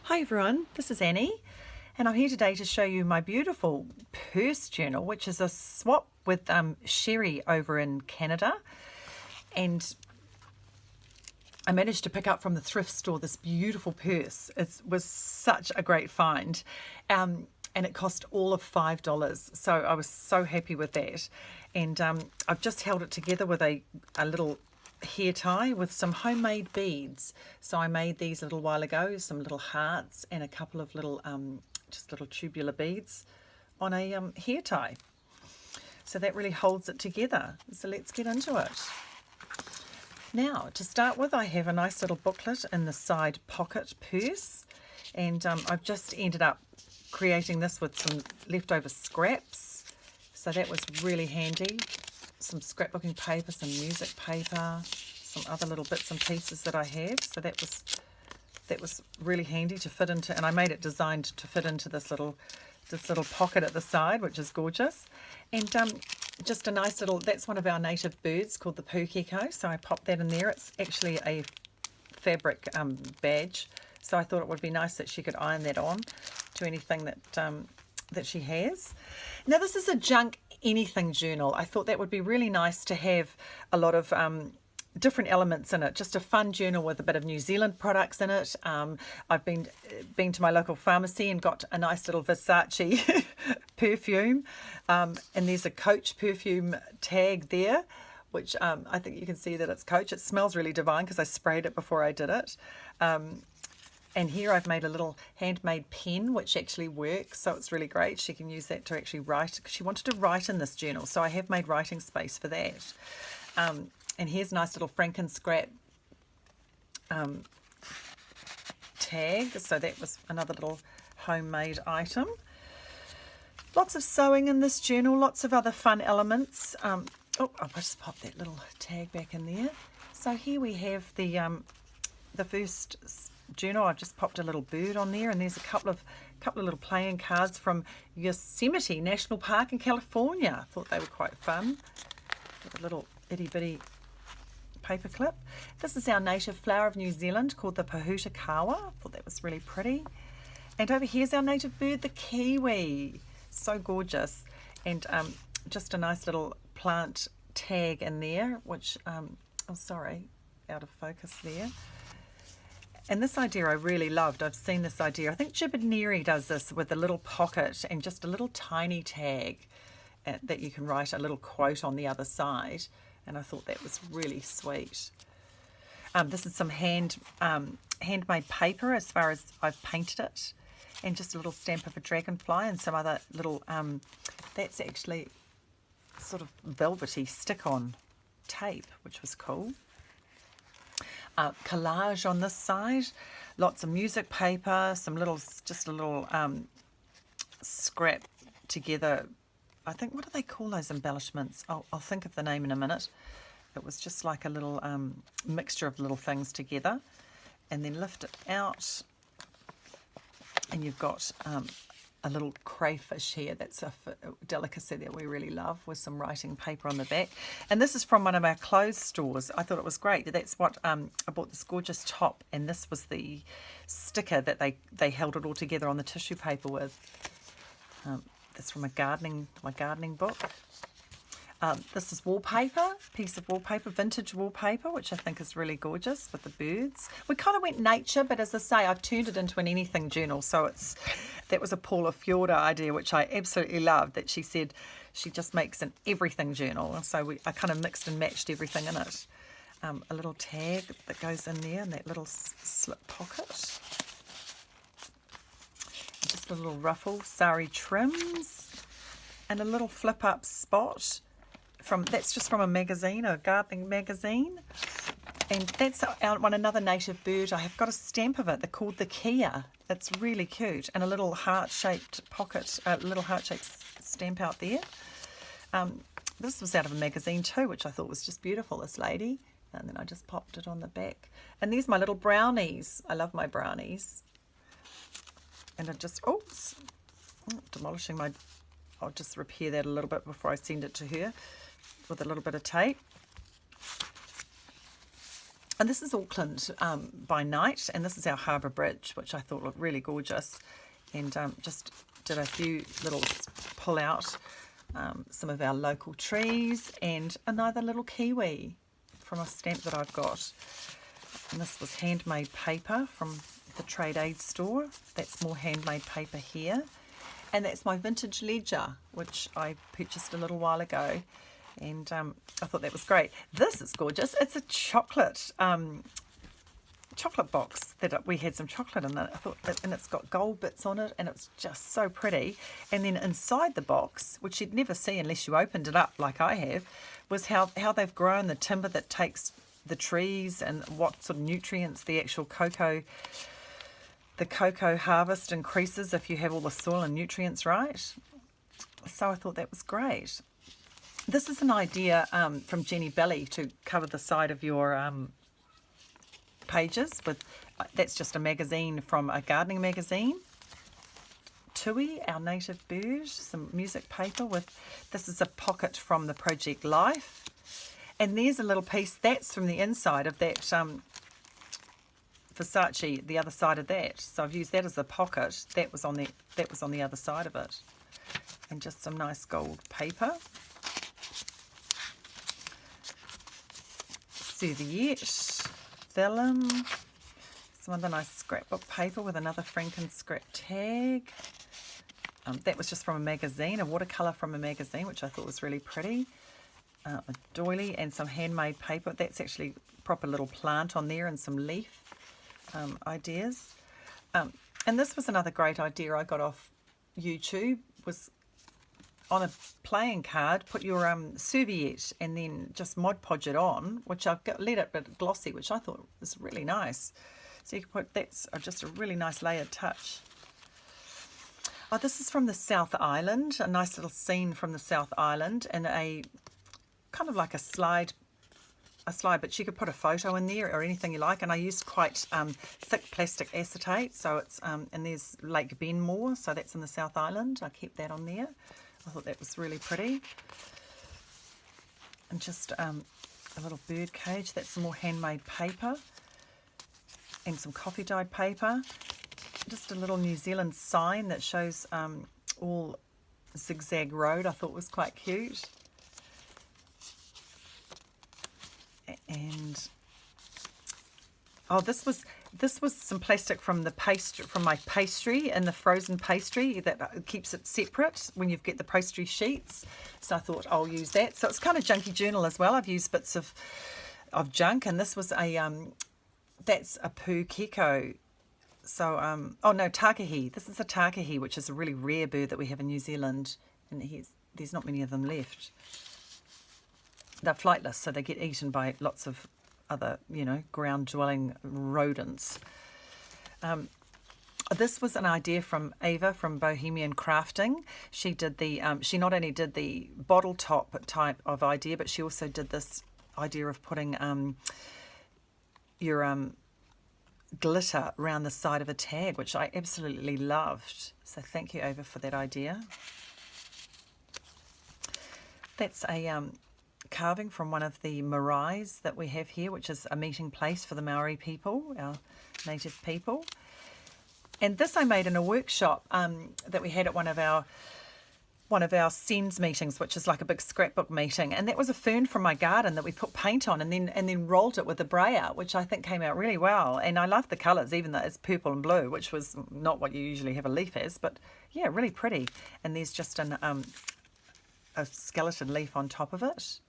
Hi everyone, this is Annie and I'm here today to show you my beautiful purse journal, which is a swap with Sherry over in Canada. And I managed to pick up from the thrift store this beautiful purse. It was such a great find, and it cost all of $5, so I was so happy with that. And I've just held it together with a little hair tie with some homemade beads. So I made these a little while ago, some little hearts and a couple of little just little tubular beads on a hair tie. So that really holds it together. So let's get into it. Now, to start with, I have a nice little booklet in the side pocket purse, and I've just ended up creating this with some leftover scraps, so that was really handy. Some scrapbooking paper, some music paper, some other little bits and pieces that I have, so that was really handy to fit into, and I made it designed to fit into this little pocket at the side, which is gorgeous. And just a nice little, that's one of our native birds called the pukeko, so I popped that in there. It's actually a fabric badge, so I thought it would be nice that she could iron that on to anything that she has. Now this is a junk anything journal. I thought that would be really nice to have a lot of different elements in it, just a fun journal with a bit of New Zealand products in it. I've been to my local pharmacy and got a nice little Versace perfume, and there's a Coach perfume tag there, which I think you can see that it's Coach. It smells really divine because I sprayed it before I did it. And here I've made a little handmade pen which actually works, so it's really great. She can use that to actually write. She wanted to write in this journal, so I have made writing space for that. And here's a nice little Frankenscrap tag, so that was another little homemade item. Lots of sewing in this journal, lots of other fun elements. Oh, I'll just pop that little tag back in there. So here we have the first journal. I've just popped a little bird on there, and there's a couple of little playing cards from Yosemite National Park in California. I thought they were quite fun. With a little itty bitty paper clip. This is our native flower of New Zealand called the Pohutakawa. I thought that was really pretty. And over here's our native bird, the kiwi. So gorgeous. And just a nice little plant tag in there, which oh sorry, out of focus there. And this idea I really loved. I've seen this idea. I think Jibid Neary does this with a little pocket and just a little tiny tag that you can write a little quote on the other side. And I thought that was really sweet. This is some handmade paper as far as I've painted it. And just a little stamp of a dragonfly and some other little, that's actually sort of velvety stick-on tape, which was cool. Collage on this side, lots of music paper, some little, just a little scrap together. I think, what do they call those embellishments? I'll think of the name in a minute. It was just like a little mixture of little things together, and then lift it out, and you've got a little crayfish here. That's a delicacy that we really love, with some writing paper on the back. And this is from one of our clothes stores. I thought it was great. That's what I bought, this gorgeous top, and this was the sticker that they held it all together on the tissue paper with. That's from my gardening book. This is wallpaper, piece of wallpaper, vintage wallpaper, which I think is really gorgeous with the birds. We kind of went nature, but as I say, I've turned it into an anything journal. So that was a Paula foerder idea, which I absolutely loved, that she said she just makes an everything journal. And so I kind of mixed and matched everything in it. A little tag that goes in there in that little slip pocket. Just a little ruffle, sari trims, and a little flip up spot. That's just from a magazine, a gardening magazine. And that's another native bird. I have got a stamp of it. They're called the Kia. It's really cute. And a little heart-shaped pocket, a little heart-shaped stamp out there. This was out of a magazine too, which I thought was just beautiful, this lady. And then I just popped it on the back. And there's my little brownies. I love my brownies. And I just, demolishing my, I'll just repair that a little bit before I send it to her with a little bit of tape. And this is Auckland by night, and this is our harbour bridge, which I thought looked really gorgeous. And just did a few little pull out some of our local trees and another little kiwi from a stamp that I've got. And this was handmade paper from the Trade Aid store. That's more handmade paper here. And that's my vintage ledger, which I purchased a little while ago. And I thought that was great. This is gorgeous. It's a chocolate chocolate box that we had some chocolate in it. I thought, and it's got gold bits on it, and it's just so pretty. And then inside the box, which you'd never see unless you opened it up like I have, was how they've grown the timber that takes the trees and what sort of nutrients the actual cocoa harvest increases if you have all the soil and nutrients right. So I thought that was great. This is an idea from Jenny Belly to cover the side of your pages with, that's just a magazine from a gardening magazine. Tui, our native bird, some music paper with, this is a pocket from the Project Life. And there's a little piece, that's from the inside of that Versace, the other side of that. So I've used that as a pocket. That was on the other side of it. And just some nice gold paper. Serviette, vellum, some other nice scrapbook paper with another Franken scrap tag. That was just from a magazine, a watercolour from a magazine, which I thought was really pretty. A doily and some handmade paper. That's actually a proper little plant on there and some leaf ideas. And this was another great idea I got off YouTube, was on a playing card, put your serviette and then just Mod Podge it on, which I've let it a bit glossy, which I thought was really nice. So you can put, that's just a really nice layered touch. Oh, this is from the South Island, a nice little scene from the South Island, and a kind of like a slide, but you could put a photo in there or anything you like. And I used quite thick plastic acetate, so it's and there's Lake Benmore, so that's in the South Island. I kept that on there. I thought that was really pretty. And just a little bird cage. That's some more handmade paper and some coffee dyed paper. Just a little New Zealand sign that shows all zigzag road. I thought was quite cute. And oh, this was some plastic from the pastry, from my pastry, and the frozen pastry that keeps it separate when you get the pastry sheets. So I thought I'll use that. So it's kind of junky journal as well. I've used bits of junk, and this was a that's a pukeko. So oh no, takahi. This is a takahi, which is a really rare bird that we have in New Zealand, and there's not many of them left. They're flightless, so they get eaten by lots of other, ground-dwelling rodents. This was an idea from Ava from Bohemium Crafting. She did the, she not only did the bottle top type of idea, but she also did this idea of putting your glitter around the side of a tag, which I absolutely loved. So thank you, Ava, for that idea. That's a carving from one of the maraes that we have here, which is a meeting place for the Maori people, our native people. And this I made in a workshop that we had at one of our SENS meetings, which is like a big scrapbook meeting. And that was a fern from my garden that we put paint on and then rolled it with a brayer, which I think came out really well. And I love the colours, even though it's purple and blue, which was not what you usually have a leaf as, but yeah, really pretty. And there's just a skeleton leaf on top of it.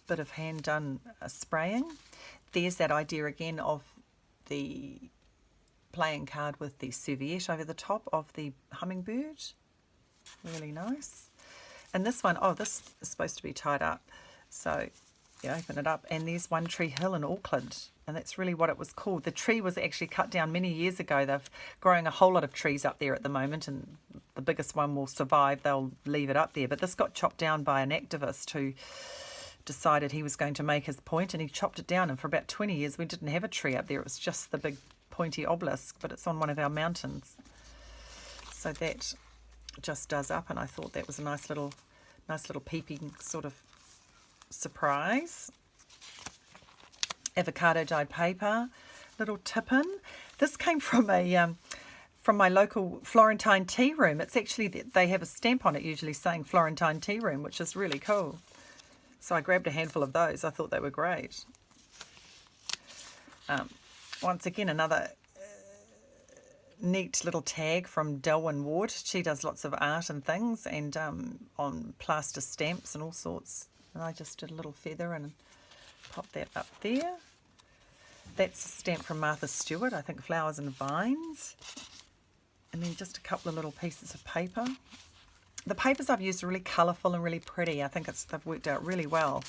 Bit of hand done spraying. There's that idea again of the playing card with the serviette over the top of the hummingbird. Really nice. And this one, oh, this is supposed to be tied up. So you open it up and there's One Tree Hill in Auckland. And that's really what it was called. The tree was actually cut down many years ago. They're growing a whole lot of trees up there at the moment, and the biggest one will survive. They'll leave it up there. But this got chopped down by an activist who decided he was going to make his point, and he chopped it down, and for about 20 years we didn't have a tree up there. It was just the big pointy obelisk, but it's on one of our mountains. So that just does up, and I thought that was a nice little peeping sort of surprise. avocado dyed paper, little tip-in. This came from my local Florentine tea room. It's actually, they have a stamp on it usually saying Florentine tea room, which is really cool. So I grabbed a handful of those. I thought they were great. Once again, another neat little tag from Delwyn Ward. She does lots of art and things, and on plaster stamps and all sorts. And I just did a little feather and popped that up there. That's a stamp from Martha Stewart, I think Flowers and Vines. And then just a couple of little pieces of paper. The papers I've used are really colourful and really pretty. I think they've worked out really well.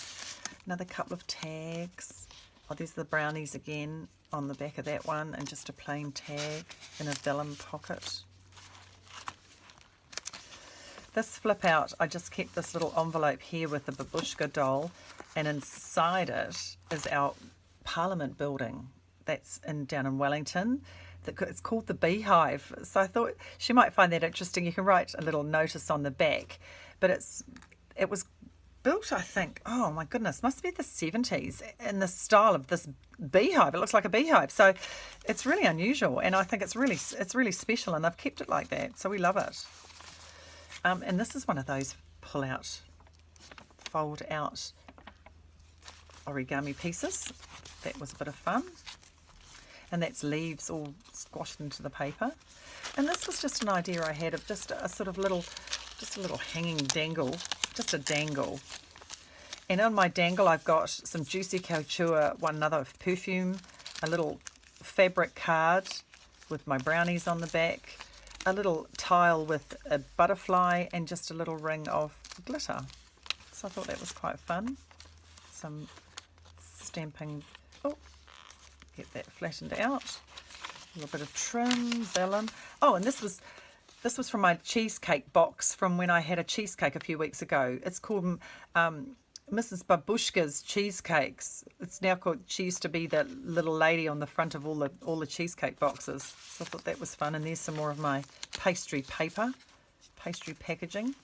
Another couple of tags. Oh, there's the brownies again on the back of that one, and just a plain tag in a vellum pocket. This flip out, I just kept this little envelope here with the babushka doll, and inside it is our Parliament building that's down in Wellington. It's called the Beehive, so I thought she might find that interesting. You can write a little notice on the back, but it was built, I think, oh my goodness, must be the 70s, in the style of this beehive. It looks like a beehive, so it's really unusual, and I think it's really special, and they've kept it like that, so we love it. And this is one of those pull out, fold out origami pieces. That was a bit of fun. And that's leaves all squashed into the paper. And this was just an idea I had of just a sort of little, just a little hanging dangle, just a dangle. And on my dangle I've got some Juicy Couture, one another of perfume, a little fabric card with my brownies on the back, a little tile with a butterfly, and just a little ring of glitter. So I thought that was quite fun. Some stamping. Oh, get that flattened out. A little bit of trim, vellum. Oh, and this was from my cheesecake box from when I had a cheesecake a few weeks ago. It's called Mrs. Babushka's Cheesecakes. It's now called, she used to be the little lady on the front of all the cheesecake boxes. So I thought that was fun. And there's some more of my pastry paper, pastry packaging.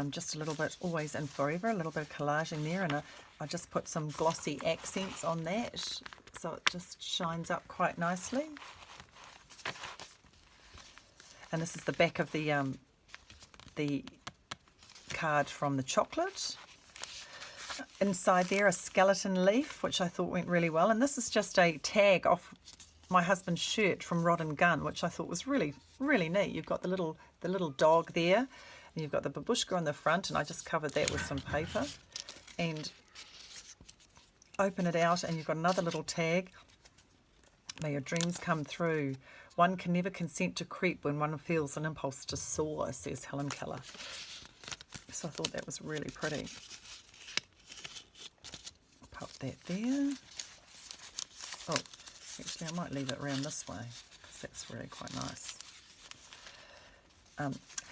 Just a little bit, always and forever, a little bit of collaging there, and I just put some glossy accents on that, so it just shines up quite nicely. And this is the back of the card from the chocolate. Inside there, a skeleton leaf, which I thought went really well. And this is just a tag off my husband's shirt from Rod and Gun, which I thought was really, really neat. You've got the little dog there, and you've got the babushka on the front, and I just covered that with some paper. And open it out, and you've got another little tag. May your dreams come true. One can never consent to creep when one feels an impulse to soar, says Helen Keller. So I thought that was really pretty. Pop that there. Oh, actually I might leave it around this way, because that's really quite nice.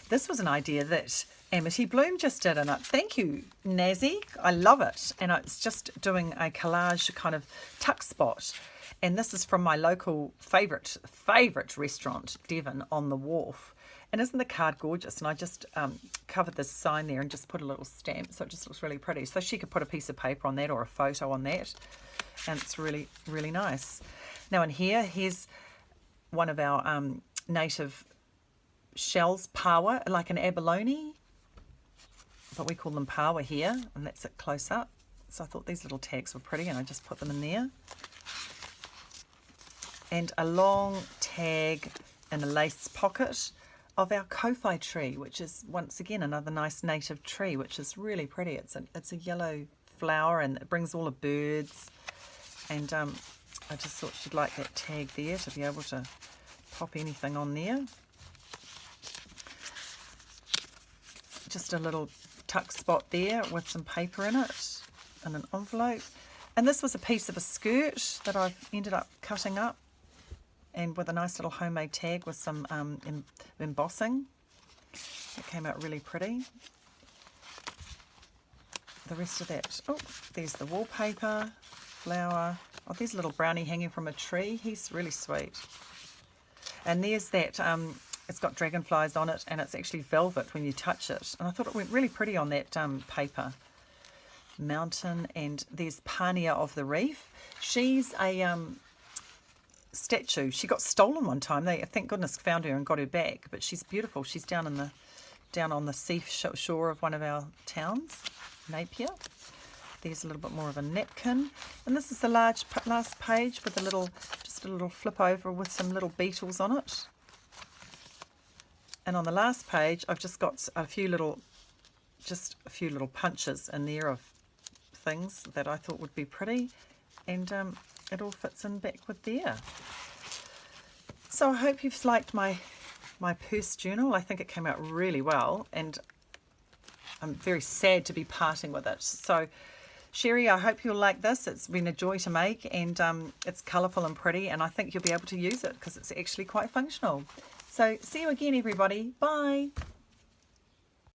This was an idea that Amity Bloom just did, and thank you, Nazi. I love it. And it's just doing a collage kind of tuck spot. And this is from my local favourite restaurant, Devon, on the Wharf. And isn't the card gorgeous? And I just covered this sign there and just put a little stamp, so it just looks really pretty. So she could put a piece of paper on that or a photo on that, and it's really, really nice. Now in here's one of our native shells, paua, like an abalone, but we call them paua here, and that's it close up. So I thought these little tags were pretty, and I just put them in there. And a long tag in a lace pocket of our kofi tree, which is once again another nice native tree, which is really pretty. It's a yellow flower, and it brings all the birds. And I just thought she'd like that tag there to be able to pop anything on there. Just a little tuck spot there with some paper in it and an envelope. And this was a piece of a skirt that I've ended up cutting up, and with a nice little homemade tag with some embossing. It came out really pretty. The rest of that, oh, there's the wallpaper, flower. Oh, there's a little brownie hanging from a tree. He's really sweet. And there's that, it's got dragonflies on it, and it's actually velvet when you touch it. And I thought it went really pretty on that paper. mountain, and there's Pania of the Reef. She's a statue. She got stolen one time. They, thank goodness, found her and got her back. But she's beautiful. She's down on the shore of one of our towns, Napier. There's a little bit more of a napkin, and this is the last page with just a little flip over with some little beetles on it. And on the last page, I've just got a few little punches in there of things that I thought would be pretty, and it all fits in back with there. So I hope you've liked my purse journal. I think it came out really well, and I'm very sad to be parting with it. So Sherry, I hope you'll like this. It's been a joy to make, and it's colourful and pretty, and I think you'll be able to use it because it's actually quite functional. So see you again, everybody. Bye.